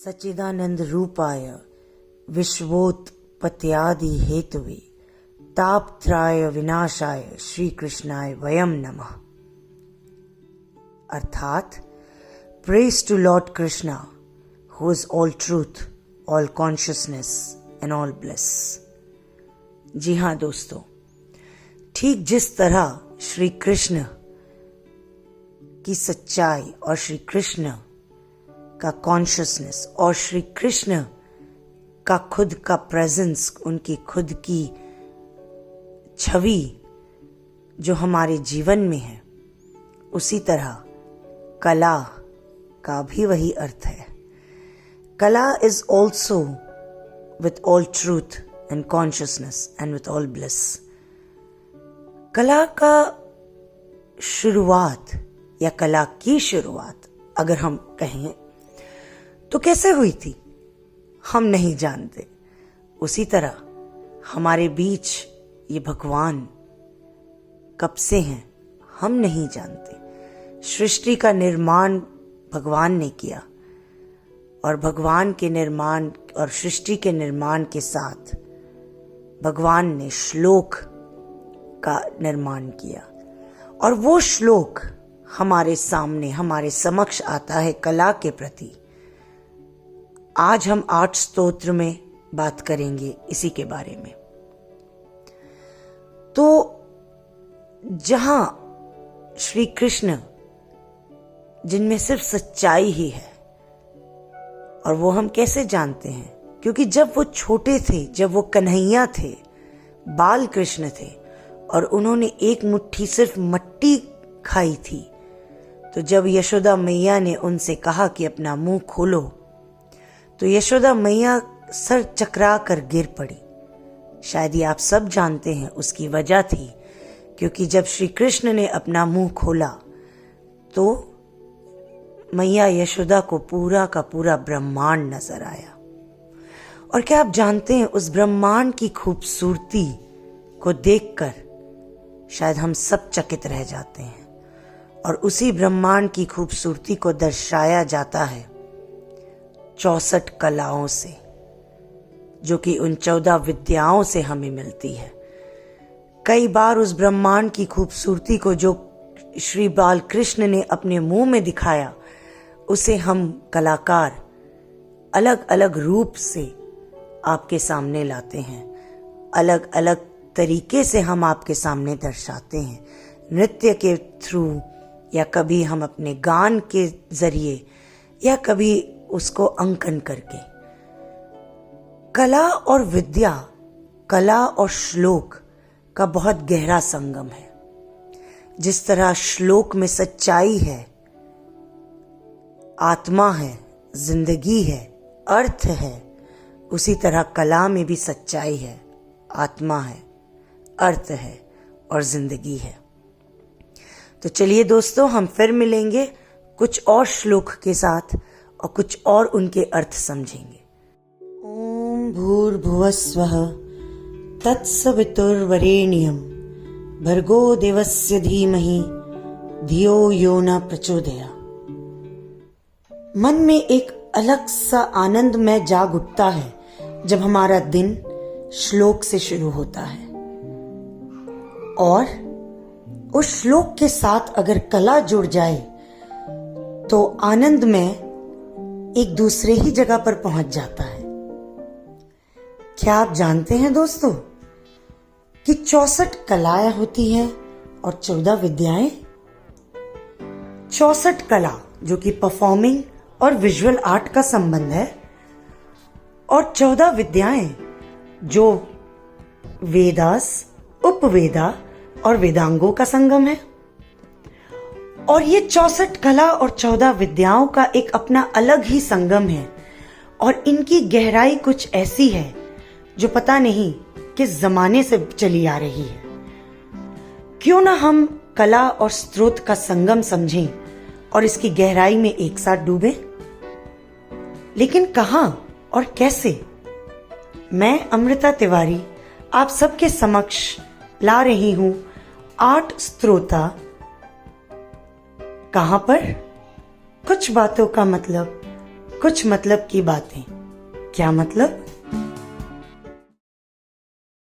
सच्चिदानंद रूपाय विश्वोत्पत्त्यादि हेतुवे तापत्रय विनाशाय श्री कृष्णाय वयम नमः। अर्थात praise to lord Krishna who is all truth, all consciousness and all bliss. जी हाँ दोस्तों, ठीक जिस तरह श्री कृष्ण की सच्चाई और श्री कृष्ण का कॉन्शियसनेस और श्री कृष्ण का खुद का प्रेजेंस, उनकी खुद की छवि जो हमारे जीवन में है, उसी तरह कला का भी वही अर्थ है। कला is also with all truth and consciousness and with all bliss. कला का शुरुआत या कला की शुरुआत अगर हम कहें तो कैसे हुई थी हम नहीं जानते। उसी तरह हमारे बीच ये भगवान कब से हैं हम नहीं जानते। सृष्टि का निर्माण भगवान ने किया और भगवान के निर्माण और सृष्टि के निर्माण के साथ भगवान ने श्लोक का निर्माण किया और वो श्लोक हमारे सामने, हमारे समक्ष आता है कला के प्रति। आज हम 8 स्तोत्र में बात करेंगे इसी के बारे में। तो जहां श्री कृष्ण, जिनमें सिर्फ सच्चाई ही है, और वो हम कैसे जानते हैं? क्योंकि जब वो छोटे थे, जब वो कन्हैया थे, बाल कृष्ण थे और उन्होंने एक मुट्ठी सिर्फ मट्टी खाई थी, तो जब यशोदा मैया ने उनसे कहा कि अपना मुंह खोलो, तो यशोदा मैया सर चकरा कर गिर पड़ी। शायद ये आप सब जानते हैं उसकी वजह थी, क्योंकि जब श्री कृष्ण ने अपना मुंह खोला तो मैया यशोदा को पूरा का पूरा ब्रह्मांड नजर आया। और क्या आप जानते हैं, उस ब्रह्मांड की खूबसूरती को देखकर शायद हम सब चकित रह जाते हैं। और उसी ब्रह्मांड की खूबसूरती को दर्शाया जाता है 64 कलाओं से, जो कि उन 14 विद्याओं से हमें मिलती है। कई बार उस ब्रह्मांड की खूबसूरती को जो श्री बाल कृष्ण ने अपने मुंह में दिखाया, उसे हम कलाकार अलग अलग रूप से आपके सामने लाते हैं, अलग अलग तरीके से हम आपके सामने दर्शाते हैं, नृत्य के थ्रू, या कभी हम अपने गान के जरिए, या कभी उसको अंकन करके। कला और विद्या, कला और श्लोक का बहुत गहरा संगम है। जिस तरह श्लोक में सच्चाई है, आत्मा है, जिंदगी है, अर्थ है, उसी तरह कला में भी सच्चाई है, आत्मा है, अर्थ है और जिंदगी है। तो चलिए दोस्तों, हम फिर मिलेंगे कुछ और श्लोक के साथ और कुछ और उनके अर्थ समझेंगे। ओम भूर्भुवस्वः तत्सवितुर्वरेण्यं भर्गो देवस्य धीमहि धियो यो न प्रचोदयात्। मन में एक अलग सा आनंद में जाग उठता है जब हमारा दिन श्लोक से शुरू होता है, और उस श्लोक के साथ अगर कला जुड़ जाए तो आनंद में एक दूसरे ही जगह पर पहुंच जाता है। क्या आप जानते हैं दोस्तों कि 64 कलाएं होती हैं और 14 विद्याएं? 64 कला जो कि परफॉर्मिंग और विजुअल आर्ट का संबंध है, और 14 विद्याएं जो वेदास, उपवेदा और वेदांगों का संगम है। और ये 64 कला और 14 विद्याओं का एक अपना अलग ही संगम है, और इनकी गहराई कुछ ऐसी है जो पता नहीं किस जमाने से चली आ रही है। क्यों ना हम कला और स्रोत का संगम समझें और इसकी गहराई में एक साथ डूबें। लेकिन कहां और कैसे? मैं अमृता तिवारी आप सबके समक्ष ला रही हूं 8 स्तोत्र। कहां पर? कुछ बातों का मतलब, कुछ मतलब की बातें। क्या मतलब?